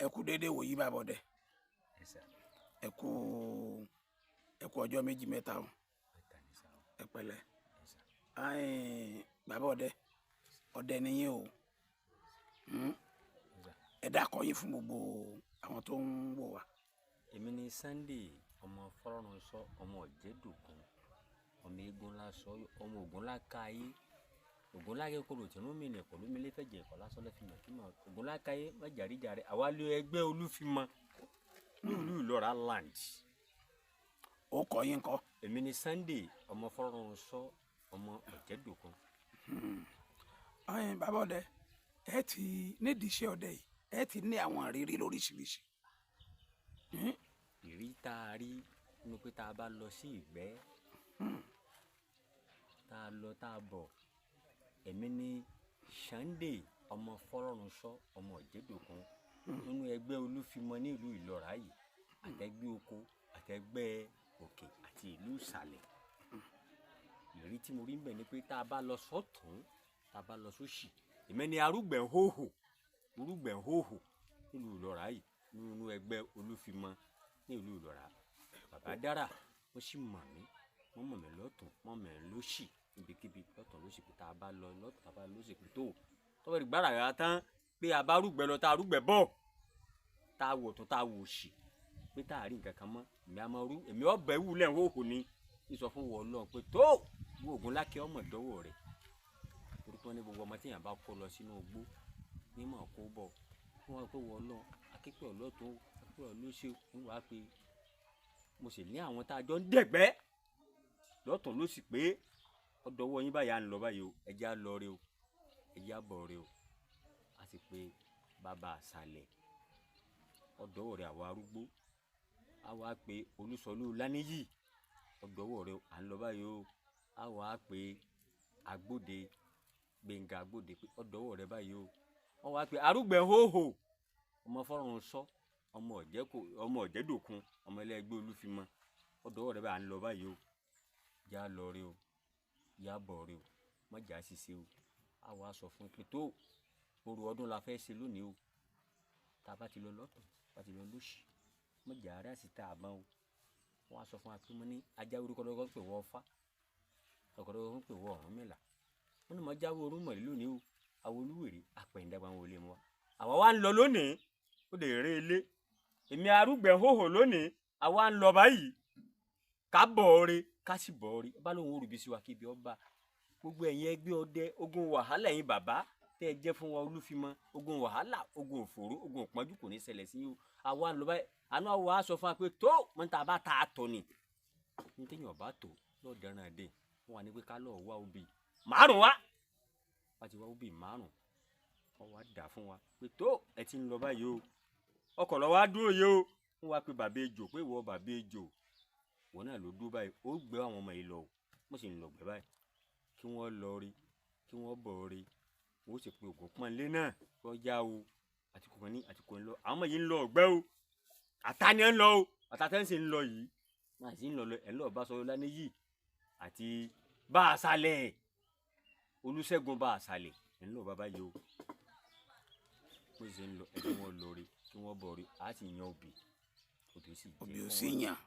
ẹ kú déédéé wòyí bàbá ọdẹ ẹ kú ọjọ́ méjì mẹ́ta o ẹ pẹ̀lẹ́ bàbá ọdẹ nìyẹn o ẹ dákọ yín fún gbogbo àwọn tó ń wò wá. èmi ni Sunday ọmọ Fọlọ́runṣọ́ ọmọ Ọ̀jẹ̀dòkun ọmọ eégún lásọ ọmọ ògún lákàáyé ògún lákàáyé kò lò tìǹbù mi nìkọ lómi lẹfẹjẹ ẹkọ lásán lẹfìmọ kí mọ ògún lákàáyé má jàríjàre àwa lé ẹgbẹ́ Olúfimọ nílùú Ìlọra land. ó kọ yín kọ. èmi ni Sunday ọmọ Fọlọ́runṣọ́ ọmọ Ọ̀jẹ̀dòkun. bàbá ọdẹ ẹ ti nídìí iṣẹ́ ọdẹ yìí ẹ ti ní àwọn ìrírí lóríṣiríṣi. ìrí tá a rí nínú pé tá a bá lọ sí ìgbẹ́ tá a lọ tá a bọ̀ èmi ni Sunday ọmọ Fọlọ́runṣọ́ ọmọ Ọ̀jẹ̀dòkun nínú ẹgbẹ́ Olúfimọ ní ìlú Ìlọra yìí àtẹgbẹ́ oko àtẹgbẹ́ òkè àti ìlú ìsàlẹ̀. ìrírí tí mo rí ń bẹ̀ ni pé tá a bá lọ sọ́tún tá a bá lọ sósì èmi ni arúgbẹ̀hóhò nílùú Ìlọra yìí nínú ẹgbẹ́ Olúfimọ ní ìlú Ìlọra. bàbá dára wọ́n sì mọ̀ mí wọ́n mọ̀ mí lọ́tún wọ́n mọ̀ mí lósì níbikíbi lọ́tún lósì pé tá a bá lọ lọ́tún tá a bá lósì pé tó tọ́wọ́ ìgbára rẹ̀ tán pé a bá rúgbẹ́ lọ tá a rúgbẹ́ bọ̀ tá a wọ̀ tún tá a wò sí pé tá a rí nǹkan kan mọ́ èmi ọbẹ̀ wúlẹ̀ hóhò ni sísọ fún wọn lọ pé tó wo ògùn lákẹ́ ọmọ ìdánwò rẹ̀ torí pé wọ́n ní gbogbo ọmọ tí èèyàn bá kó lọ sínú igbó ní mọ̀ kó bọ̀ fún wọn pé wọ́n lọ akẹ́kọ̀ọ́ ọlọ́tún akẹ́kọ̀ọ́ ọlọ́ṣẹ́ ń wá pé mo sì ní àwọn tá a jọ ń dẹ̀gbẹ́ lọ́tún ló sì pé ọ̀dọ́wọ́ yín báyà ń lọ báyìí o ẹjẹ́ á lọ rẹ o ẹjẹ́ á bọ̀ rẹ o a sì pé bàbá àṣàlẹ̀ ọ̀dọ́wọ́ rẹ àwọn arúgbó a wá pé Olúṣọlú Láníyì ọ̀dọ́wọ́ rẹ à ń lọ báyìí o a wá pé Agbóde Gbẹ̀ngà Agbóde pé ọ̀dọ́wọ́ rẹ báyìí o wọ́n wá pé arúgbẹ̀hóhò ọmọ Fọlọ́runṣọ́ ọmọ Ọ̀jẹ̀dòkun ọmọ ẹlẹ́gbẹ́ Olúfimọ ọ̀dọ́wọ́ rẹ bá à ń lọ báyìí o yá lọ rẹ o yá bọ̀ rẹ o má jà ṣiṣẹ́ o a wá sọ fún pé tó òru ọdún la fẹ́ ṣe lónìí o tá a bá ti lọ lọ́tún bá ti lọ lóṣì má jà ara sí tá a bá o wọ́n á sọ fún wa pé mo ní ajá orúkọ lọ́kọ́ ń pè wọ́ Ọ̀fà ọ̀kọ̀dọ̀ ń pè wọ́ Ọ̀rúnmìlà wọ́n ní mo jáwé orúmọ̀ yìí lónìí o àwọn olúwèrè apẹ̀ǹdàgbà wọn ò lè mú wa àwa wá ń lọ lónìí ó lè ré ilé èmi arúgbẹ̀hóhò lónìí àwa ń lọ báyìí ká bọ̀ ọ́re ká sì bọ̀ ọ́re bá lóun ó rùbí sí wa kíbi ọba gbogbo ẹ̀yin ẹgbẹ́ ọdẹ ogun wàhálà ẹ̀yin bàbá tẹ́ ẹ jẹ́ fún wa Olúfimọ ogun wàhálà ogun òfòró ogun òpọ́njú kò ní ṣẹlẹ̀ sí yín o àwa ń lọ báyìí àná wa sọ fún wa pé tó mọ́ta bá ta àtọ̀ ni ní téèyàn bá tó lọ́ọ́ dẹ́ràn dé wọ́n wà ní pé ká lọ́ọ́ wá obì márùn wá wá ti wá obì márùn wọ́n wá dà fún wa pé tó ẹ ti ń lọ báyìí o ọkọ̀ lọ́wọ́ á dúró yìí o wọ́n wá pé bàbá ejò pé ìwọ bàbá ejò wọn náà ló dúró báyìí ó gbé àwọn ọmọ yìí lọ o mo sì ń lọ gbẹ báyìí kí wọ́n lọ rí kí wọ́n bọ̀ rí wọ́n ó sì pe ògùn pọ́nlé náà kó yá o àti kò ní àti kò ń lọ àwọn ọmọ yìí ń lọ ọ̀gbẹ́ o àtàní ń lọ o àtàtẹ́ ń sì ń lọ yìí náà sì ń lọ ẹ̀ lọ́ọ̀ bá sọ Láníyì àti bá a sálẹ̀ Olúṣẹ́gun bá a sálẹ̀ ẹ̀ ń lọ bàbá yìí o bó ṣe ń lọ ẹ̀dùn wọn lọ rí kí wọ́n bọ̀ rí a sì yan obì òbí ò sì yàn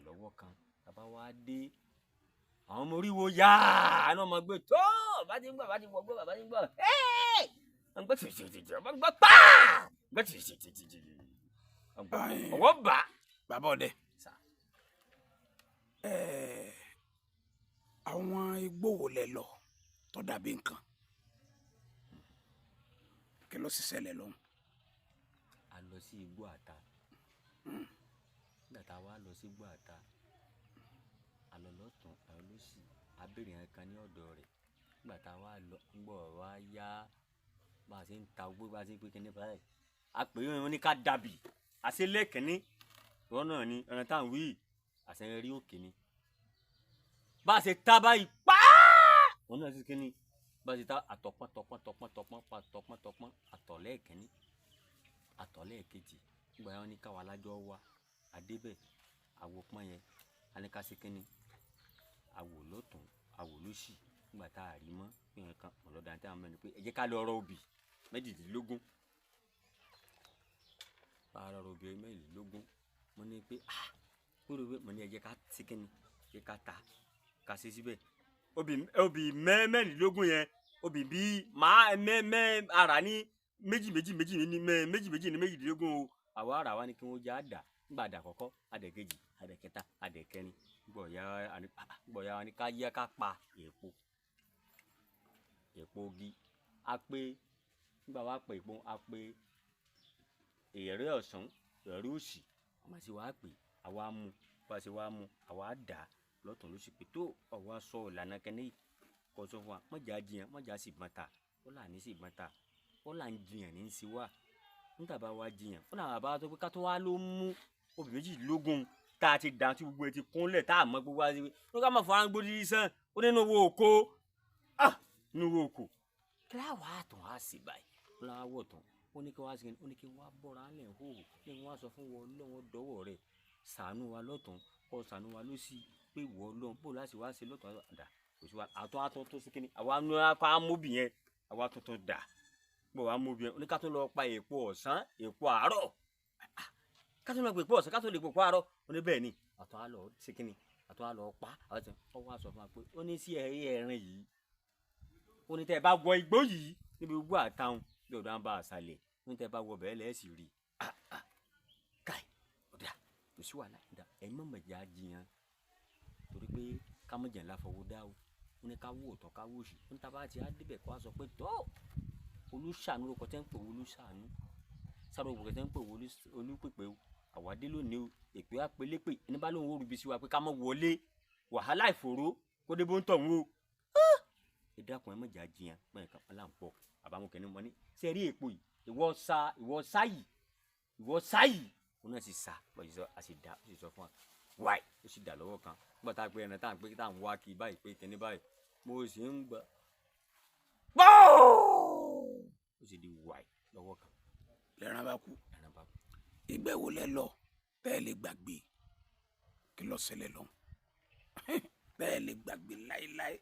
lọ́wọ́ kan bàbá wa dé àwọn ọmọ oríwo yá àná ọmọ gbé tó bá ti ń gbọ́ bá ti wọ̀ gbọ́ bàbá ti ń gbọ́ ń gbọ́ tìtìtìtì ọmọ gbọ́ pàà gbọ́ tìtìtìtì ọwọ́ bá. bàbá ọdẹ àwọn igbó wo lẹ lọ tó dàbí nǹkan kí ló sì ṣẹlẹ̀ lọ́hùn. a lọ sí igbó àta nígbà tá a wá lọ sí igbó àta a lọ lọ́tún a lọ lósì a béèrè nǹkan ní ọ̀dọ̀ rẹ̀ nígbà tá a wá lọ ńgbọ̀ wá yá bá a ṣe ń ta ogbó bá a ṣe ń pé kíní báyìí a pè é wọn ní ká dàbí àṣẹ lẹ́ẹ̀kínní ìwọ náà ni ẹran tá à ń wí àṣẹ rí òkè ni bá a ṣe ta báyìí pàá wọn náà ṣe kíní bá a ṣe ta àtọ̀pọ̀n àtọ̀lẹ́ẹ̀kínní àtọ̀lẹ́ẹ̀kejì nígbà yẹn wọn ní káwa alájọ wá adébẹ̀ àwòpọ̀n yẹn anikasi kínní awò lọ́tún awò lósì nígbà tá a rí mọ́ pé nǹkan ọlọ́dà tí a mọ̀ ní pé ẹ jẹ́ ká lọ rọ obì méjìdínlógún ara obìnrin mẹ́rìnlélógún mo ní pé kúrò pé mo ní ẹ jẹ́ ká ti kíni jẹ́ ká ta ká ṣe síbẹ̀ obì mẹ́rìnlélógún yẹn obì bíi máa ara ní méjì ní méjìlélógún o àwa ara wa ni kí wọ́n jẹ́ àdá nígbà àdá àkọ́kọ́ àdá kejì àdá kẹta àdá kẹrin gbọ̀ya wa ni ká yẹ ká pa èpo ogi a pé nígbà wa pè èpo a pé èrè ọ̀sán èrè òsì àmọ́ sí wa pè àwa mú bá a ṣe wá mú àwa dà lọ́tún ló sì pé tó ọ̀wá sọ ìlànà kẹ́ni kò sọ fún wa mọ̀jà jiyàn mọ̀jà sì gbọ́n ta ó là ní sì gbọ́n ta ó là ń jiyàn ní sí wa nígbà bá wa jiyàn fúnà bàbá tó pé ká tó wá ló mú obì méjìlélógún tá a ti dà tí gbogbo ẹ ti kúnlẹ̀ tá a mọ gbogbo wa sí pé ká má fọ ara gbódì sàn ó nínú owó òkò nínú owó òkò kí láà wàá tàn á sí báyìí ó láwá wọ̀ tán ó ní kí wá sí ó ní kí wá bọ́ra lẹ̀ hóhò ní wọ́n á sọ fún wọn lọ́wọ́ dọ́wọ́ rẹ̀ ṣàánú wa lọ́tún kọ́ ṣàánú wa lósì pé ìwọ Ọlọ́run bó láti wá ṣe lọ́tún àdá kò sí wa àtọ́ tó sí kíní àwa ní apá amóbì yẹn àwa tuntun dà bọ̀ wá móbì yẹn oníkà tó lọ pa èpo ọ̀sán èpo àárọ̀ ká tó lọ pa èpo ọ̀sán ká tó lè po èpo àárọ̀ ó ní bẹ́ẹ̀ ni àtọ́ á lọ sí kíní àtọ́ á lọ pa àti ọwọ́ àṣọ fún wa pé ó ní sí ẹ̀rín yìí ó ní tẹ́ ẹ bá wọ igbó yìí níbi gbogbo àtàwọn bí ọ̀dọ́ à ń bá àṣàlẹ̀ ó ní tẹ́ ẹ bá wọ bẹ́ẹ̀ lẹ́ẹ̀ sì rí káì ọ̀dà kò sí wàhálà ọ̀dà ẹ̀yin mọ̀ mọ̀jà jiyàn torí pé ká mọ̀ jẹ̀ ńlá fọwọ́ dá o ó ní ká wó òtọ́ ká wó òsì ó ní tábà tí á débẹ̀ kó a sọ pé tó olùṣàánú ló kọ́ tẹ́ ń pè olùṣàánú sáré òkùnkùn tẹ́ ń pè olùpèpè o àwádé lónìí o èpè apelépè ẹni bá lóun ó rúbi sí wa pé ká mọ̀ wọlé wàhálà ìfòró kó dé bó ń tọ̀hún o ẹ dákun ẹ mọ̀jà jiyàn mọ̀ ẹ̀ka ọ̀la ń pọ̀ àbámukẹ́ ni mo ní ṣe rí èpo yìí ìwọ sáyì òun náà sì sá bọ́sì sọ a sì dá ó sì sọ fún wa wáì ó sì dà lọ́wọ́ kan nígbà tá a pé ẹran tá à ń pé tá à ń wá kí báyìí pé kíní báyìí mo sì ń gbà ó sì di wáì lọ́wọ́ kan. lẹ́ran bá kú ìgbẹ́ wo lẹ lọ tẹ́ ẹ lè gbàgbé kí ló ṣẹlẹ̀ lọ tẹ́ ẹ lè gbàgbé láéláé.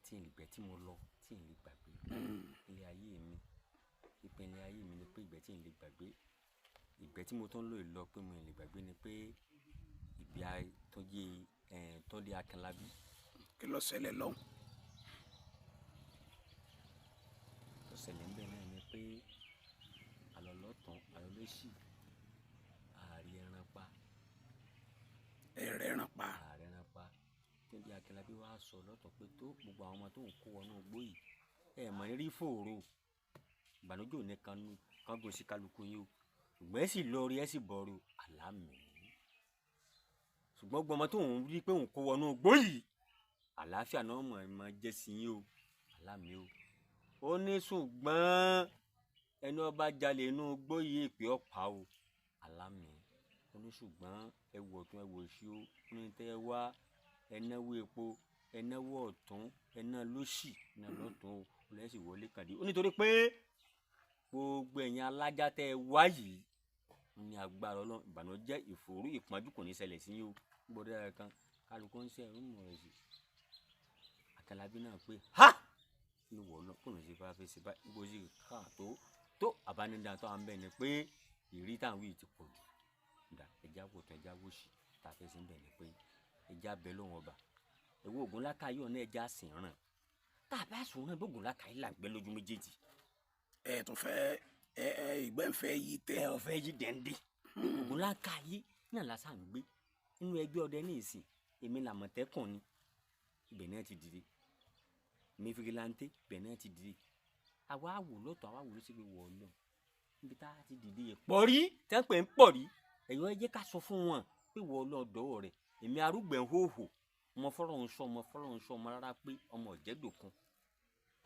tí ìgbẹ́ tí mo lọ tí ì lè gbàgbé ilé ayé mi ìpínlẹ̀ ayé mi ni pé ìgbẹ́ tí ì lè gbàgbé ìgbẹ́ tí mo tún lò lọ pé mo lè gbàgbé ni pé ìgbẹ́ tó di Akínlábí. kí ló ṣẹlẹ̀ lọ́hùn. tó ṣẹlẹ̀ ńbẹ̀ náà ni pé àlọ́ lọ́tàn àlọ́ lósì ààrẹ ẹran pa. ẹ̀rẹ̀ ẹran pa. ààrẹ ẹran pa tó di Akínlábí wá sọ lọ́tọ̀ pé tó gbogbo àwọn ọmọ tó ń kó wọnú igbó yìí ẹ̀ mọ̀ ní rí fòrò ìbànújẹ́ òní kan gòsì kálukú yín o ṣùgbọ́n ẹ sì lọ rí ẹ sì bọ̀rù àlámì ṣùgbọ́n gbọmọ tó ń rí pé òun kó wọnú igbó yìí àlàáfíà náà mọ̀ ẹ́ máa jẹ́ sí yín o àlámì o ó ní ṣùgbọ́n ẹni ọba jalè inú igbó yìí èpè ọ̀pá o àlámì ó ní ṣùgbọ́n ẹ wọ̀ ọ̀tún ẹ wọ̀ òsì o ó ní tẹ́ ẹ wá ẹnáwó epo ẹnáwó ọ̀tún ẹná lósì ẹná lọ́tún o ó lẹ́sìn wọlé kàdé ó nítorí pé gbogbo ẹ̀yin alájà tẹ́ ẹ wá yìí ní agbára Ọlọ́run ìbànújẹ́ ìfòòró ìpọ́njú kò ní ṣẹlẹ̀ sí yín o gbọ́dọ̀ ẹ̀ kan kálukú ń ṣe ẹ̀rú mọ̀ ẹ̀ sí Akínlábí náà pé ha ní wọ̀ ọ́ kò ní ṣe bá fẹ́ ṣe bá gbogbo sí ká tó àbánidá tó à ń bẹ̀ ni pé ìrí táwọn yìí ti pọ̀ jù dà ẹja wò tán ẹja wò sí tá a fẹ́ sí ń bẹ̀ ni pé ẹja bẹ lóhùn ọba ẹ̀wọ́ ògùn lákàáyé ọ̀nà ẹja sìn ràn tá a bá sùn náà gbógun lákàáyé là ń gbẹ lójú méjèèjì. ẹ tún fẹ́ ìgbẹ́ ń fẹ́ yí tẹ́. ẹ ò fẹ́ yí dẹ́ndé ògùn lákàáyé náà lásán ń gbé nínú ẹgbẹ́ ọdẹ ní ìsìn èmi làmọ̀tẹ́kùn ni ibẹ̀ náà ti dìde mi fìgìláńtẹ́ ibẹ̀ náà ti dìde àwa wò lọ́tọ̀ àwa wò ló sì fi wọ̀ ọ́ lọ níbi tá a ti dìde yẹ pọ̀ rí tẹ́ ń pè ń pọ̀ rí ẹ̀yọ́ ẹ jẹ́ ká sọ fún wọn pé wọ́ ọ lọ́dọ̀ rẹ̀ èmi arúgbẹ̀ ń hóhò ọmọ fọ́lọ́ ń sọ ọmọ rárá pé ọmọ ọ̀jẹ̀dòkun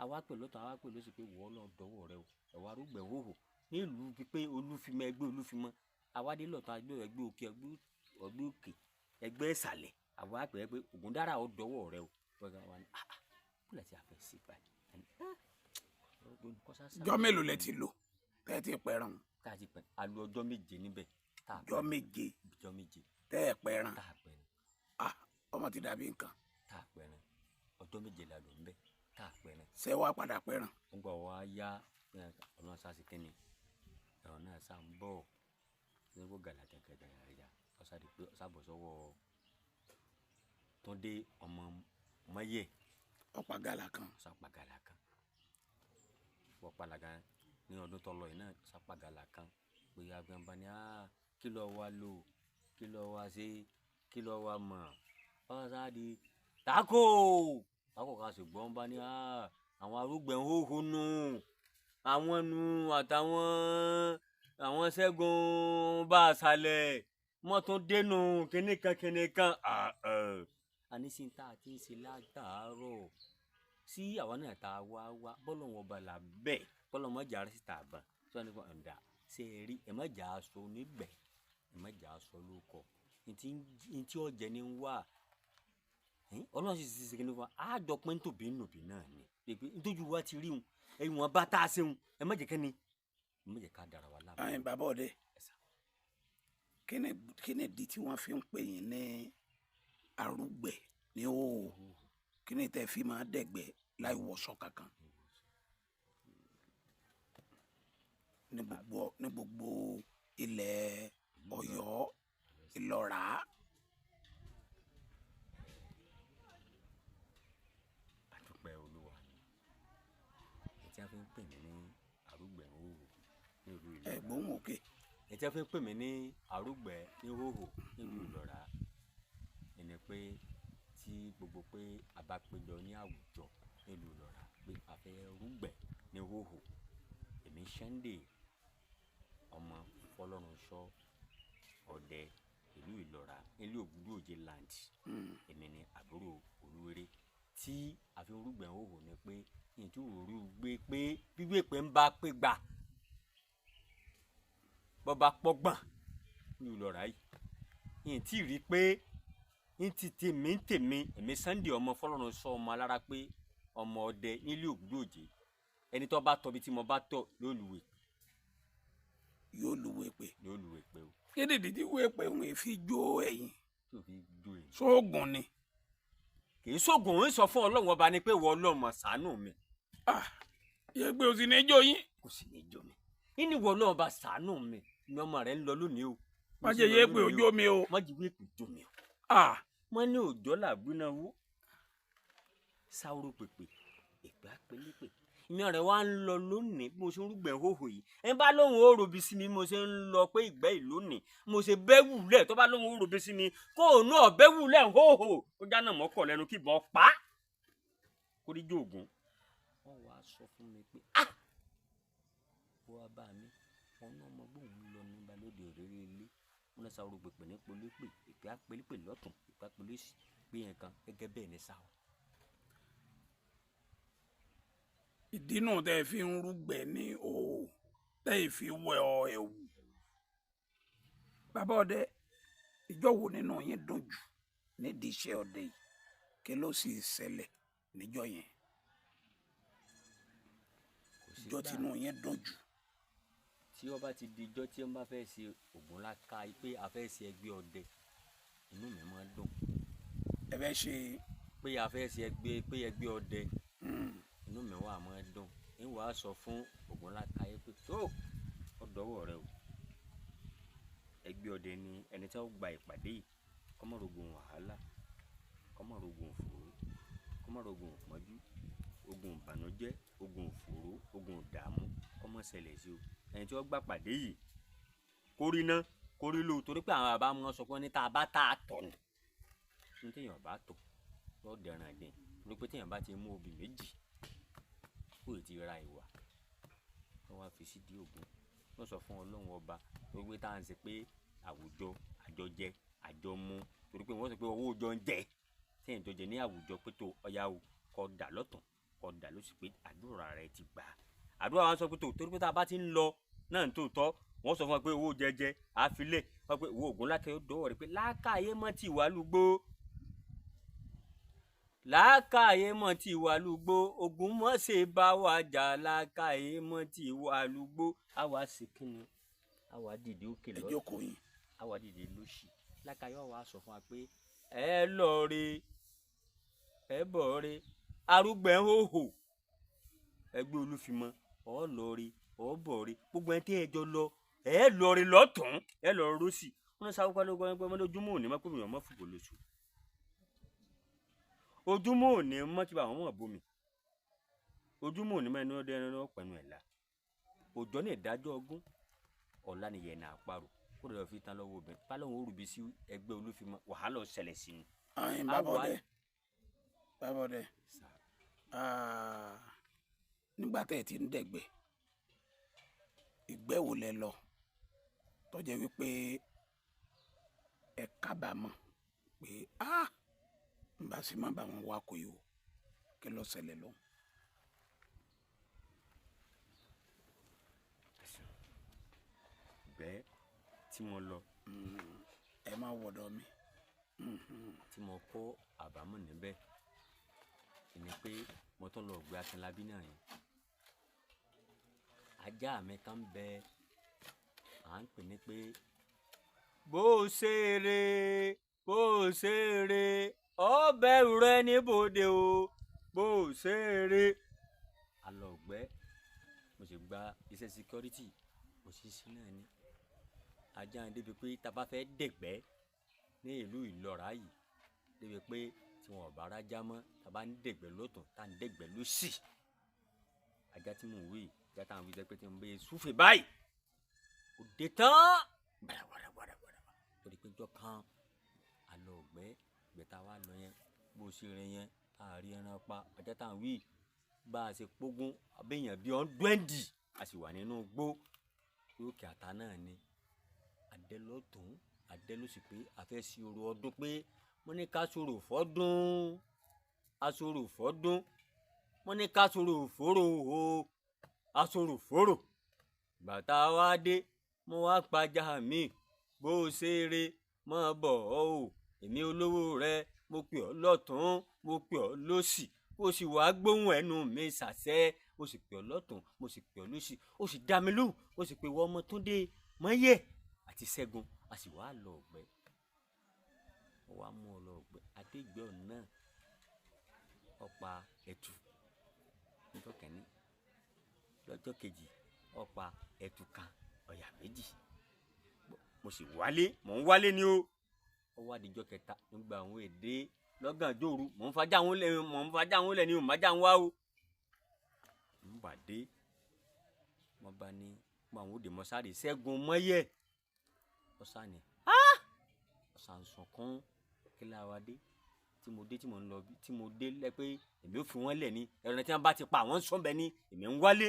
àwa pè lọ́tọ̀ àwa pè lọ́sì pé wọ́ ọ lọ́dọ̀ rẹ̀ o ẹ̀wọ̀ arúgbẹ̀ ń hóhò nílùú pípé olúfimọ ẹgbẹ́ olúfimọ àwádé lọ́tọ̀ ẹgbẹ́ òkè ẹgbẹ́ ìsàlẹ̀ àwa pè é pé Ògúndára ó dọ́wọ́ rẹ̀ o wọ́n wá ní kúlẹ̀ tí a fẹ́ sí báyìí. ọjọ́ mélòó lẹ ti lò tẹ́ ẹ ti pẹran. tá a ti pẹ a lo ọjọ́ méje níbẹ̀. ọjọ́ méje tẹ́ ẹ pẹran. tá a pẹran. ọmọ ti dàbí nǹkan. tá a pẹran ọjọ́ méje la lò níbẹ̀ tá a pẹran. ṣé wàá padà pẹran. ń gbọ́ wá yá ọ̀nà sásì kẹ́ni àwọn náà sá ń bọ̀ ní kó gàlàtà gàdàgàdà ọ̀sàdì pé ọ̀sàbọ̀ sọ́wọ́ Túndé ọmọ mọ́yẹ̀ ọ̀pá gàlà kan. ọ̀sàpá gàlà kan wọ́n pàlàgà ní ọdún tó lọ yìí náà ọ̀sàpá gàlà kan pé agbẹ̀nba ni kí ló wá lò kí ló wá ṣe kí ló wá mọ̀ ọ̀sàdì tako kan sì gbọ́n bá ní àwọn arúgbó ń hóhó nù àwọn nu àtàwọn Ṣẹ́gun bá a ṣàlẹ̀ mọ́tún dénú kìnìkan àníṣintà àti ṣe látàárọ̀ sí àwọn náà tá a wá bọ́lọ̀ wọn bá là bẹ́ẹ̀ bọ́lọ̀ mọ́jà rẹ̀ sì tà bá tí wọ́n ní kó ọ̀dà ṣe rí ẹ̀ mọ́jà aṣọ nígbẹ̀ ẹ̀ mọ́jà aṣọ ló kọ ntí ọ̀jẹ̀ ni ń wà ọlọ́run sì ti ṣe kí ni fún wa àádọ́pẹ́ ntòbí nòbí náà ni pé ntójú wa ti rí wọn ẹ̀yìn wọn bá tá a ṣe wọn ẹ̀ mọ́jẹ̀ kẹ́ni ẹ̀ mọ́jẹ̀ ká dára wa láàmú. ayin bàbá ọdẹ kí ni ìdí tí wọ́n fi ń pè yín ní arúgbẹ̀ ní òòhò kí ni tẹ́ fi máa dẹ̀gbẹ́ láì wọṣọ kankan ní gbogbo ilẹ̀ Ọ̀yọ́ Ìlọ́ra. àdúpẹ́ Olúwa ètí a fi ń pè mí ní arúgbẹ̀ òòhò ní ìlú Ìlọ́ra. ẹ̀gbọ́n òkè. ètí a fi ń pè mí ní arúgbẹ̀ ní òòhò ní ìlú Ìlọ́ra ẹni pé tí gbogbo pé a bá péjọ ní àwùjọ nílùú Ìlọ́ra pé a fẹ́ rúgbẹ̀ ní òòhò èmi Sunday ọmọ Fọlọ́runṣọ́ Ọdẹ ìlú Ìlọ́ra nílé Ògúndòjé land èmi ni àbúrò Olúwéré tí a fi rúgbẹ̀ òòhò ni pé ìtú òru gbé pé gbígbé pé ń bá pé gbà bọ́ bá pọ́gbọ̀n ní Ìlọ́ra yìí ìtì rí pé ní ti tèmi èmi Sunday ọmọ Fọlọ́runṣọ́ ọmọ alára pé ọmọ Ọdẹ nílé Ògúndòjé ẹni tó bá tọ̀ bí tí mo bá tọ̀ yóò lùwẹ̀ pé o. kí nìdí tí wọ́n pè wọ́n fi jó ẹ̀yìn tí o fi jó ẹ̀yìn. sóògùn ni. kì í sóògùn òun sọ fún Ọlọ́run ọba ni pé wọ́n Ọlọ́run mọ̀ ṣàánú mi. yẹ pé o sì ní jó yín. kò sì ní jó mi. ìní wọ́n Ọlọ́run ọba ṣàánú mi ni ọmọ rẹ̀ ń lọ lónìí o. má jẹ́ yẹ pé òjò mi o. má jẹ́ yẹ pé òjò mi o. wọ́n ní òjò làgbónáwó sáwúrò pèpè ìgbà pélépè ìyẹn rẹ̀ wá ń lọ lónìí bí mo ṣe ń rúgbẹ̀ hóhò yìí ẹ bá lóhùn ó robi sí mi mo ṣe ń lọ pé ìgbẹ́ yìí lónìí mo ṣe bẹ́wù lẹ̀ tó bá lóhùn ó robi sí mi kó o náà bẹ́wù lẹ̀ hóhò kó jáná mọ́kọ̀ lẹ́nu kí ìbọn pa á kó rí jóògùn. wọ́n wá sọ fún mi pé bó wá bá mi wọn náà mọ bóun lọ ní balóde òréré ilé wọn náà sáwọ́ pèpè ní polépè ìpè àpélépè lọ́tún ìpè àpélésì gbé yẹn kan gẹ́gẹ́ bẹ́ẹ̀ ní sáwọ́. ìdínú tẹ́ fi ń rúgbẹ̀ ní òòhò tẹ́ fi wẹ ẹ̀wù. bàbá ọdẹ ìjọ wo nínú yín dùn jù nídìí iṣẹ́ ọdẹ yìí kí ló sì ṣẹlẹ̀ níjọ́ yẹn ìjọ tínú yín dùn jù. tí wọ́n bá ti di ijọ́ tí wọ́n bá fẹ́ ṣe Ògúnláka pé a fẹ́ ṣe ẹgbẹ́ ọdẹ inú mi máa ń dùn. ẹ fẹ́ ṣe. pé a fẹ́ ṣe ẹgbẹ́ ọdẹ inú mi wà máa ń dùn ń wàá sọ fún Ògúnláka pé tó ọ̀dọ́wọ̀ rẹ o ẹgbẹ́ ọdẹ ni ẹni tí wọ́n gba ìpàdé yìí kọ́mọ̀rògùn wàhálà kọ́mọ̀rògùn òfòró kọ́mọ̀rògùn òpọ́njú ogun ìbànújẹ́ ogun òfòró ogun ìdààmú kọ́mọ̀ṣẹlẹ̀ sí o ẹni tí wọ́n gbà pàdé yìí kórí ná kórí lò torí pé àwọn bàbá wọn sọ pé ní tá a bá tá a tọ̀ ní téèyàn bá tọ̀ lọ́ọ́ dẹ̀ràn dín torí pé téèyàn bá ti mú obì méjì kó o ti ra ìwà wọ́n wá fi sídìí ògùn wọ́n sọ fún Ọlọ́run ọba torí pé tá à ń ṣe pé àwùjọ àjọjẹ àjọmú torí pé wọ́n sọ pé owó òjọ ń jẹ téèyàn jọjẹ ní àwùjọ pé tó ọya o kọ dà lọ́tọ̀ kọ dà lósì pé àdúrà rẹ ti gbà àdúrà wọn sọ pé tó torí pé tá a bá ti ń lọ náà ń tòótọ́ wọ́n sọ fún wa pé owó jẹjẹ àfilẹ̀ wọ́n pé owó Ògúnláka yóò dọ́wọ́ rẹ pé lákàyè mọ́ ti wà lúgbó lákàyè mọ́ ti wà lúgbó ogun mọ́ ṣe bá wa jà lákàyè mọ́ ti wà lúgbó àwa sì kíni àwa dìde òkè lọ́tọ̀ àwa dìde lóṣì lákàyè wa sọ fún wa pé ẹ lọ re ẹ bọ̀ re arúgbẹ́ hóhò ẹgbẹ́ Olúfimọ́ ọ lọ re ọ bọ̀ re gbogbo ẹni tí ẹ jọ lọ ẹ lọ rí lọ́tún ẹ lọ rọ́sì wọn sáwọ́ pálọ́ gbọ́n ojúmọ́ òní mọ́ pé mi ò mọ́ fòkò lóṣù ojúmọ́ òní mọ́ kí báwọn mọ̀ bomi ojúmọ́ òní mọ́ ẹni ọdẹ ẹni ọ̀pẹ̀nu ẹ̀ la òjò ní ìdájọ́ ọgún ọ̀la nìyẹn náà àparò kó lọ́ọ́ fi tán lọ́wọ́ obìnrin pálọ̀ òun rúbi sí ẹgbẹ́ Olúfimọ́ wàhálà ọ̀sẹ̀lẹ̀ sí ni. bábọ̀dẹ nígbà tẹ́ ẹ ti ń dẹ̀gbẹ́ ìgbẹ́ wo lẹ lọ tó jẹ́ wípé ẹ kábàámọ̀ pé n bá sì má bá wọn wá kó yìí o kí ló ṣẹlẹ̀ lọ. ìgbẹ́ tí mo lọ ẹ má wọ̀dọ̀ mi. tí mo kó àbámọ̀ níbẹ̀ ni pé mo tún lọ gbé Akínlábí náà yẹn ajá mi kan bẹ à ń pè ní pé bó o ṣeré bó o ṣeré ọbẹ̀ rẹ níbodè o bó o ṣeré alọ̀gbẹ́ mo sì gba iṣẹ́ security mo sì sí náà ní ajá yẹn débi pé tá a bá fẹ́ dẹ̀gbẹ́ ní ìlú Ìlọra yìí débi pé tí wọn ò bá rájá mọ́ tá a bá ń dẹ̀gbẹ́ lọ́tún tá a ń dẹ̀gbẹ́ lósì ajá tí mò ń wí ajá táwọn fi jẹ́ pé tí mo bẹ súfè báyìí kò dé tán gbàdàgbàdàgbàdà torí pé jọ kan alọ̀gbẹ́ gbẹ̀ta wa lọ yẹn bó ṣe rìn yẹn àárín ẹran pa ajá táwọn wí bá a ṣe pógún abéèyàn bíi ọ̀ndúẹ́ndì a sì wà nínú gbó lókè àtà náà ni adé lọ́tún adé ló sì pé a fẹ́ sí orò ọdún pé wọ́n ní ká sọ̀rọ̀ fọ́dún aṣọ̀rọ̀ fọ́dún wọ́n ní ká sọ̀rọ̀ fòrò o aṣọ̀rọ̀ fòrò bàtà wa dé mo wá pàjá mi bó o ṣeré mọ́ bọ̀ ọ́ o èmi olówó rẹ mo pè ọ́ lọ́tún mo pè ọ́ lósì ó sì wá gbóhùn ẹnu mi ṣàṣẹ ó sì pè ọ́ lọ́tún mo sì pè ọ́ lósì ó sì dá mi lóhùn ó sì pè wọ́n Ọmọ́túndé Mọ́yẹ̀ àti Ṣẹ́gun a sì wá lọ ọ̀gbẹ́ ó wá mú ọ lọ ọ̀gbẹ́ adégbé ọ̀nà ọ̀pá ẹ̀tù lọ́jọ́ kẹ́ni lọ́jọ́ kejì ọ̀pá ẹ̀tù kan ọ̀yà méjì mo sì wálé mò ń wálé ni o ó wá dijọ́ kẹta nígbà àwọn èdè lọ́gànjọ́ òru mò ń fajá àwọn lẹ̀ ni ò má já ń wá o ń bà dé mo bá ní mo àwọn òde mọ́sáré Ṣẹ́gun Mọ́yẹ̀ ọ̀sán ni ọ̀sán sunkún kí láwa dé tí mo dé tí mo ń lọ bí tí mo dé lẹ pé èmi ò fi wọ́n lẹ̀ ní ẹran tí wọ́n bá ti pa àwọn sọ́nbẹ ní èmi ń wálé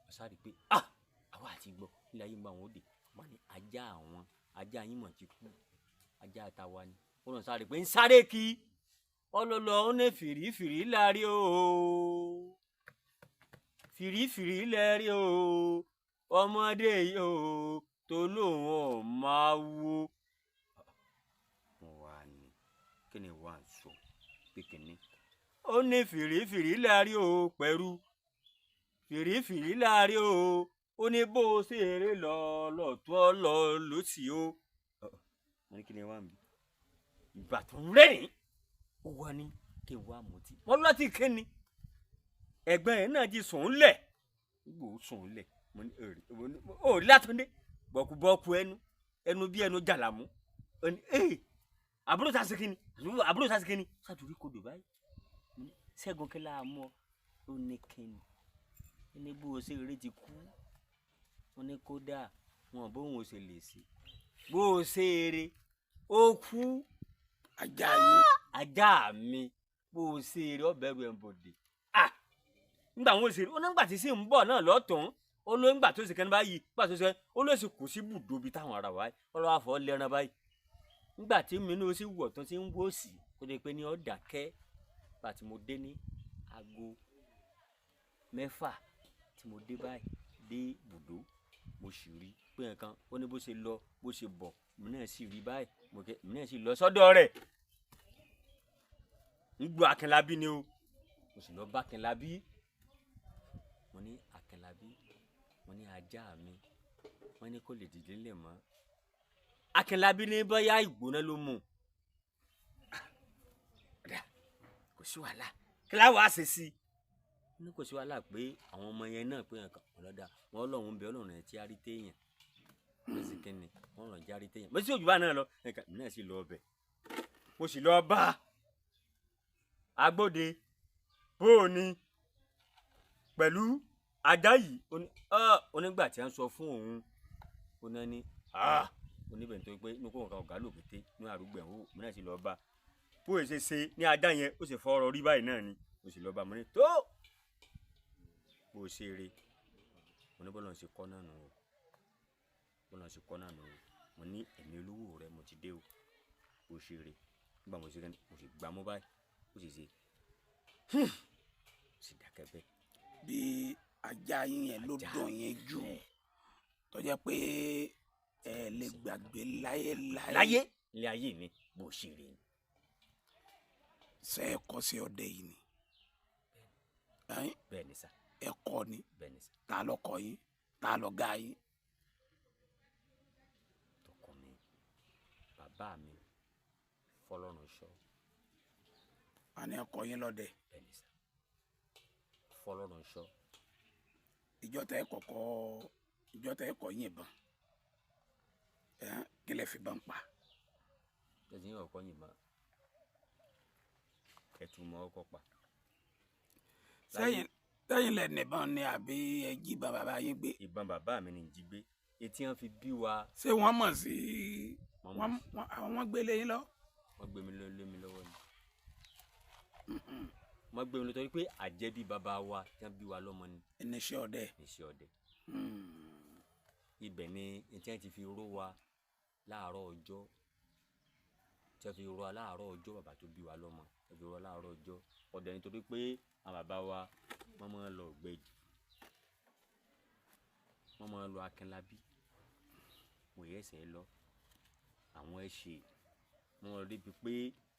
ọ̀sán rí pé àwa àti gbọ́ nílẹ̀ ayé ń bá àwọn òde wọ́n ní ajá yín mọ̀ ti kú ajá àtàwa ni ó lọ sáré pé ń sáré kí ọlọlọ ó ní fìrífìrí láàrí o fìrífìrí lẹ́rí o ọmọdé yìí o tó lóun ò máa wo. mo wà ní kí ni wàá sọ pé kìíní. ó ní fìrífìrí láàrí o pẹ̀rú fìrífìrí láàrí o ó ní bó o ṣe eré lọ lọ́tún lọ lọ́sì o. wọ́n ní kí ni wàá mi ìgbà tó ń rẹ́rìn ó wà ní kí n wá mutí wọ́n lọ́ọ́ ti kéde ẹ̀gbọ́n yẹn náà ti sùn lẹ̀ gbò sùn lẹ̀ mo ní ó Látúndé bọ̀kúbọ̀kú ẹnu bí ẹnu jàlámù ó ní àbúrò sásìkìní sàtúrí kodò báyìí Ṣẹ́gun kí láà mọ́ ó ní kíni ó ní bó o ṣe eré ti kú ó ní kódà wọn bóun ò ṣe lè ṣe bó o ṣe eré ó kú ajá mi bó o ṣe eré ọbẹ̀ rẹ̀ ń bòde nígbà wọn ṣe ó nígbà tí sì ń bọ̀ náà lọ́tún ó ló nígbà tó ṣe kẹ́ni báyìí nígbà tó ṣe ó ló sì kù sí bùdó bíi táwọn ará wa ọlọ́wọ́ àfọ̀ lẹ́ran báyìí nígbà tí mi náà sì wọ̀ tó ti ń wò sí kó lè pe ní ọ̀dà kẹ́ bá tí mo dé ní aago 6 tí mo dé báyìí dé bùdó mo sì rí pé nǹkan ó ní bó ṣe lọ bó ṣe bọ̀ mi náà sì rí báyìí mi náà sì lọ sọ́dọ̀ rẹ̀ ń gbọ́ Akínlábí ni o mo sì lọ bá Akínlábí mo ní Akínlábí mo ní ajá mi wọ́n ní kó lè dìde lẹ̀ mọ́ Akínlábí ní bóyá ìgbóná ló mú kò sí wàhálà kí láwọ̀ á ṣe sí ní kò sí wàhálà pé àwọn ọmọ yẹn náà pé nǹkan ọlọ́dà wọn Ọlọ́run bẹ Ọlọ́run ẹ̀ tí a rí téèyàn mo sì kí ni wọn ràn járí téèyàn mo sì òjúbà náà lọ nǹkan mi náà sì lọ ọbẹ̀ mo sì lọ bá Agbóde bóòní pẹ̀lú ajá yìí onígbà tí a ń sọ fún òun ó náà ní oníbẹ̀ nítorí pé inú kó nǹkan ọ̀gá lòkété ní àrùgbẹ̀ òun mi náà sì lọ bá bó ṣe ní ajá yẹn ó sì fọ́ ọ̀rọ̀ rí báyìí náà ni mo sì lọ bá mo ní tó bó ṣe eré mo ní bọ́lá ń ṣe kọ́ náà nù o bọ́lá ń ṣe kọ́ náà nù o mo ní ẹ̀mí olówó rẹ mo ti dé o bó ṣe eré nígbà mo ṣe rẹ mo sì gbà mọ́ báyìí ó sì ṣe sì dákẹ́ bẹ́ẹ̀. bí ajá yín yẹn ló dùn yín jù tó jẹ́ pé ẹ lè gbàgbé láyé ilé ayé mi bó ṣe eré ni. ṣé ẹ kọ́ sí ọdẹ yìí ni. bẹ́ẹ̀ ni sà. ẹ kọ́ ni. bẹ́ẹ̀ ni sà. ta ló kọ́ yín ta ló ga yín. tọkọ mi bàbá mi Fọlọ́runṣọ́. a ní ẹ kọ́ yín lọ́dẹ. bẹ́ẹ̀ ni sà. Fọlọ́runṣọ́. ìjọ tẹ ẹ kọ́ yín ìbọn kí lẹ fi bàn pa. ẹ̀sìn yóò kọ́ yìnbọn ẹ̀tùmọ̀ ọkọ̀ pa. sẹ́yìn lẹ nìbọn ni àbí ẹ jí ìbọn bàbá yín gbé. ìbọn bàbá mi ni jí gbé etí wọn fi bí wa. ṣé wọ́n mọ̀ sí àwọn gbélé yín lọ. wọ́n gbé mi lé mi lọ́wọ́ ni. wọ́n gbé mi lọ torí pé àjẹbí bàbá wa tí wọ́n bí wa lọ́mọ ni. iṣẹ́ ọdẹ. iṣẹ́ ọdẹ. ibẹ̀ ni etí wọn ti fi ró wa láàárọ̀ ọjọ́ tí wọ́n fi ró wa láàárọ̀ ọjọ́ bàbá tó bí wa lọ́mọ wọ́n fi ró wa láàárọ̀ ọjọ́ ọdẹ nítorí pé àwọn bàbá wa wọ́n máa ń lọ Ọ̀gbẹ́jì wọ́n máa ń lọ Akínlábí wòye ẹsẹ̀ lọ àwọn ẹ̀ṣẹ̀ wọ́n lọ débi pé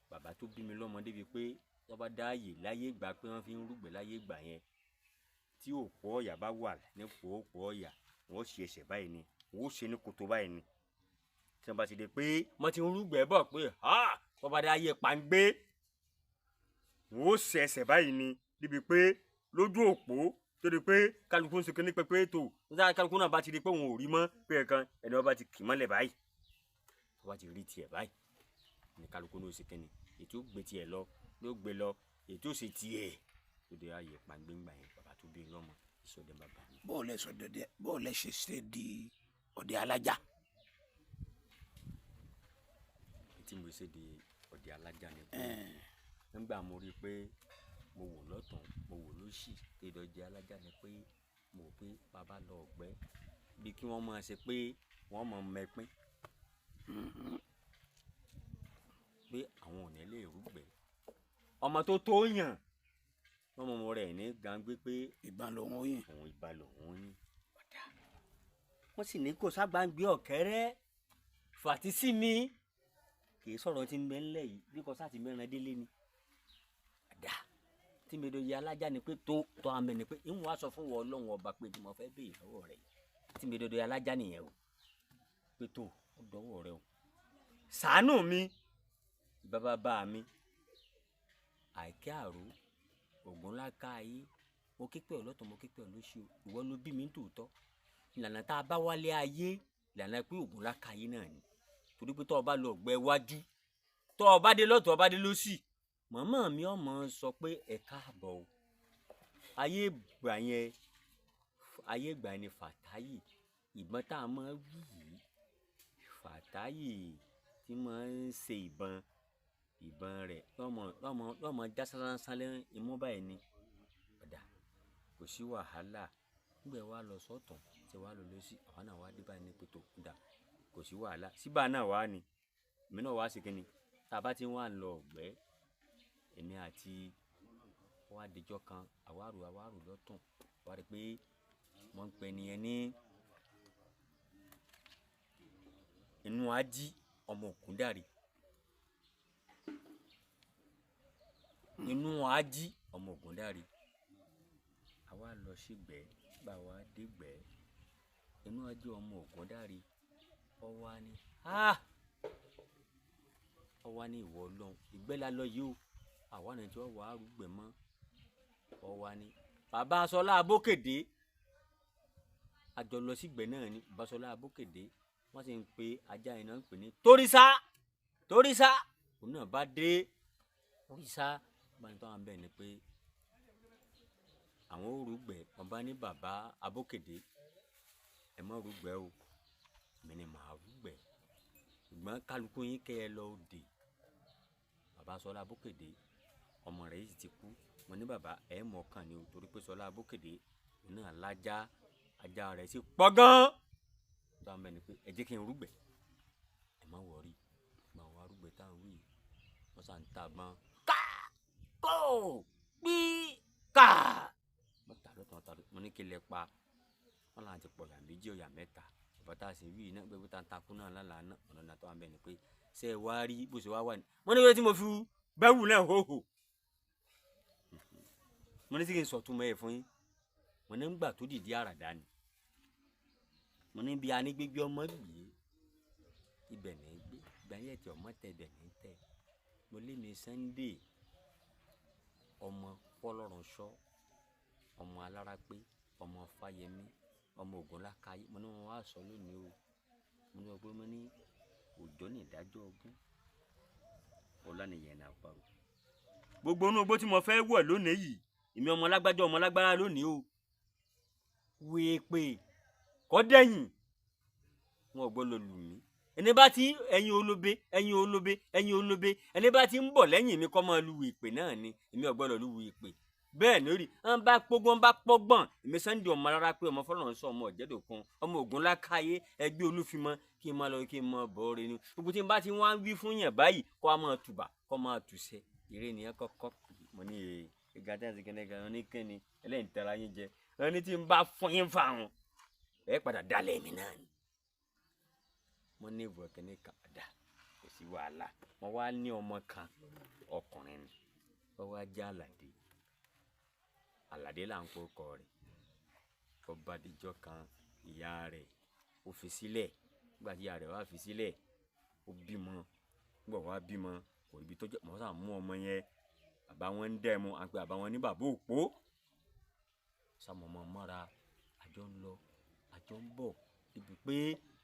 bàbá tó bí mi lọ́mọ débi pé wọ́n bá dá ààyè láyé ìgbà pé wọ́n fi ń rúgbẹ́ láyé ìgbà yẹn tí òpó ọ̀yà bá wà nípò òpó ọ̀yà wọ́n ṣe ẹsẹ̀ báyìí ni wọ́n ṣe ní kòtò báyìí ni tí wọ́n bá ti dé pé wọ́n ti ń rúgbẹ́ bọ̀ pé wọ́n bá dá ààyè pàǹgbé wọ́n ṣe ẹsẹ̀ báyìí ni débi pé lójú òpó tó di pé kálukú ń sekè ní pẹpẹ ètò nígbà kálukú náà bá ti di pé òun ò rí mọ́ pé ẹ̀kan ẹni wọ́n bá ti kì mọ́lẹ̀ báyìí wọ́n bá ti rí tiẹ̀ báyìí ní kálukú ní oṣù kẹ́ni ètò gbé tiẹ̀ lọ ló gbé lọ ètò ṣe tiẹ̀ tó di ààyè pàǹgbéǹgbà yẹn bàbá tó bí lọ́mọ ìṣọdẹ bàbá mi. bó o lẹ ṣe di ọdẹ alájà. tí mo ṣe di ọdẹ alájà ni pé nígbà mo rí pé mo wò lọ́tún mo wò lósì ìdọ̀jẹ́ alájà ni pé mo rò pé bàbá lọ ọ̀gbẹ́ bí kí wọ́n máa ṣe pé wọ́n máa mẹ́pín pé àwọn ò ní lè rúgbẹ́ ọmọ tó yàn wọ́n mọ rẹ̀ ní gbàngbé pé ìbọn lòun ó yìn òun ìbá lòun yìn wọ́n sì ní kò ságbàǹgbé ọ̀kẹ́rẹ́ fàtí sí mi kì í sọ̀rọ̀ tí ń bẹ ńlẹ̀ yìí bí kò sáà ti mẹ́rin délé ni àdá tí mi lóye alájà ni pé tó àmì ni pé ìwọ̀n wá sọ fún wọn Ọlọ́run ọba pé tí mo fẹ́ béèrè lọ́wọ́ rẹ̀ tí mi lóye alájà nìyẹn o pé tó ó dọ́wọ́ rẹ o ṣàánú mi bàbá mi àìkẹ́ àrò ògùn láká ayé mo képe ọlọ́tọ̀ mo képe ọlọ́sí o ìwọ ló bí mi ń tòótọ́ ìlànà tá a bá wálé ayé ìlànà pé ògùn láká ayé náà ni torí pé tó o bá lọ ọgbẹ́ iwájú tó o bá dé lọ́tọ̀ o bá dé lọ́sì màmá mi ọmọ sọ pé ẹ káàbọ̀ o ayé ìgbà yẹn ni Fàtáyì ìbọn tá a máa wí yìí Fàtáyì tí máa ń ṣe ìbọn rẹ̀ lọ́mọ já sálẹ̀ imú báyìí ni ọ̀dà kò sí wàhálà nígbà wàá lọ sọ́tún tí wàá lọ lọ́sí àwọn náà wàá dé báyìí ní pẹ̀tọ́ ọ̀dà kò sí wàhálà síbà náà wàá ni èmi náà wàá sí kínní tá a bá ti wà lọ ọ̀gbẹ́ èmi àti wàá dijọ́ kan àwárò lọ́tún wàá rí pé wọ́n ń pè nìyẹn ní inú ají ọmọ Ògúndàrí inú ají ọmọ Ògúndàrí àwa lọ sígbẹ́ bá wa dégbẹ́ inú ají ọmọ Ògúndàrí ọwá ní ìwọ Ọlọ́run ìgbẹ́ la lọ yìí o àwa náà tí wọ́n wà á rúgbẹ́ mọ́ ọwá ní bàbá Ṣọlá Abókèdé àjọ lọ sígbẹ́ náà ni bàbá Ṣọlá Abókèdé wọ́n sì ń pe ajá iná ń pè ní Torísá òun náà bá dé Torísá bá ní tọ́wọ́n bẹ́ẹ̀ ni pé àwọn ò rúgbẹ́ wọn bá ní bàbá Abókèdé ẹ mọ́ rúgbẹ́ o mi ni màá rúgbẹ́ ṣùgbọ́n kálukú yín kẹ́ ẹ lọ òde bàbá Ṣọlá Abókèdé ọmọ rẹ̀ yìí ti kú mo ní bàbá ẹ mọ̀ kàn ní o torí pé Ṣọlá Abókèdé òun náà lájá ajá rẹ̀ sì pọ̀ gan-an tó ń bẹ ni pé ẹ jẹ́ kí n rúgbẹ́ ẹ má wọrí gbà wá rúgbẹ́ táwọn wí wọ́n sàn ta gbọ́n ká kó pí ká mọ́tà lọ́tọ̀ ta mo ní kí lẹ pa wọ́n là ń ti pọ̀ yà méjì ọ̀yà mẹ́ta bàtà sì wí iná gbé bóta ń takú náà lálàá náà ọ̀nà tó ń bẹ ni pé ṣé ẹ wá rí bó ṣe wá wà ní wọ́n ní wọ́n tí mo fi bẹ́wù náà hóhò mo ní sí kí n sọ̀tún mọ́ ẹ fún yín mo ní gbà tó dìde àràdá ni mo ní bí a ní gbégbé ọmọ gbé ibẹ̀ ní gbé gbáyé tí ọmọ tẹ ibẹ̀ ní tẹ mo lé mi Sunday ọmọ Fọlọ́runṣọ́ ọmọ Alárápé ọmọ Fáyẹmí ọmọ Ògúnlákayé mo ní wọn wá sọ lónìí o mo ní ọgbọ́n mo ní òjò ní ìdájọ́ ọgbọ́n ọlá nìyẹn náà parọ́ gbogbo inú ogbó tí mo fẹ́ wọ̀ lónìí yìí èmi ọmọ lágbájá ọmọ lágbára lónìí o wéèpè kọ́ dẹ́yìn wọn ò gbọ́dọ̀ lù mí ẹni bá ti ẹ̀yin olóbe ẹni bá ti ń bọ̀ lẹ́yìn mi kọ́ máa lu wéèpè náà ni èmi ò gbọ́dọ̀ lu wéèpè bẹ́ẹ̀ lórí wọn bá pógbọ́n bá pọ́gbọ́n èmi Sunday ọmọ Alárápé ọmọ Fọlọ́runṣọ́ ọmọ Ọ̀jẹ̀dọ̀kan ọmọ Ògúnlákayé ẹgbẹ́ Olúfimọ́ kí n máa lọ kí n máa bọ̀ ọ́rẹ́ ni gbogbo tí n bá ti wá ń wí fún yẹn báyìí kọ́ a máa tùbà kọ́ máa tùṣẹ́ eré nìyẹn kọ́kọ́ mo ní ìgbà tí a ti kẹ́nẹ́ gan ní kẹ́ni ẹlẹ́yìn tẹ́ra yín jẹ ẹni tí n bá fún yín fáwọn ẹ padà dalẹ̀ mi náà ni mo ní ìbò kẹ́ni kàdá kò sí wàhálà mo wá ní ọmọ kan ọkùnrin ni wọ́n wá já Àlàdé là ń kó kọ rẹ̀ ọba àdìjọ kan ìyá rẹ̀ ó fi sílẹ̀ nígbà tí ìyá rẹ̀ wá fi sílẹ̀ ó bímọ nígbà wá bímọ kò ibi tó jẹ́ mọ́ sà mú ọmọ yẹn bàbá wọn ń dẹ́ mu àgbẹ̀ bàbá wọn ní bàbá òpó sàmọ̀mọ́ mọ́ra àjọ ń lọ àjọ ń bọ̀ ibi pé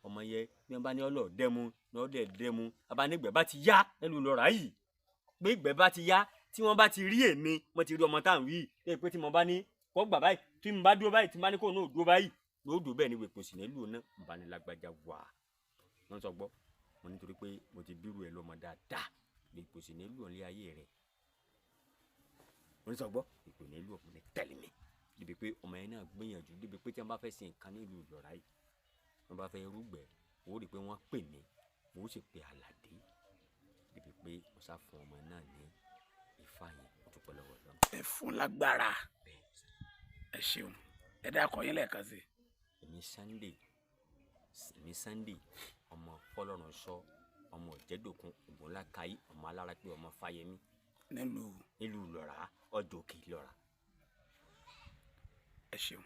ọmọ yẹn bí wọ́n bá ní ọlọ́ dẹ́mu ní ọdẹ dẹ́mu bàbá nígbẹ̀ bá ti yá ẹnu lọ́ra yìí pé ìgbẹ́ bá ti yá tí wọ́n bá ti rí èmi wọ́n ti rí ọmọ táwọn yìí lẹ́yìn pé tí mo bá ní kọ́ gbà báyìí tí mo bá dúró báyìí tí mo bá ní kó náà dúró báyìí ló dúró bẹ́ẹ̀ ni wèpò sì nílùú náà mo bá ní lágbájá wà wọ́n sọ gbọ́ mo nítorí pé mo ti bírù ẹ lọ́mọ dáadáa wèpò sì nílùú ọ̀lẹ́ ayé rẹ̀ mo ní sọ gbọ́ wèpò nílùú ọ̀pọ̀ tẹ̀lé mi débi pé ọmọ yẹn náà gbìyànjú débi pé tí wọ́n bá fẹ́ sin nǹkan nílùú Ìlọ́ra yìí wọ́n bá fẹ́ rúgbẹ́ wọ́n rí i pé wọ́n pè mí wọ́n sì pe Àlàdé débi pé mo sá fún ọmọ náà ní Ifá yẹn ó tún pẹ́ lọ́wọ́ lọ́nà. ẹ fún lágbára ẹ ṣeun ẹ dákọ yín lẹ́ẹ̀kan sí. èmi Sunday ọmọ Fọlọ́runṣọ́ ọmọ Ọ̀jẹ̀dọ̀kan Ògúnlákayé ọmọ Alárápé ọmọ Fáyẹmí nílùú Ìlọ́ra ọjọ́ òkè Ìlọ́ra. ẹ ṣeun.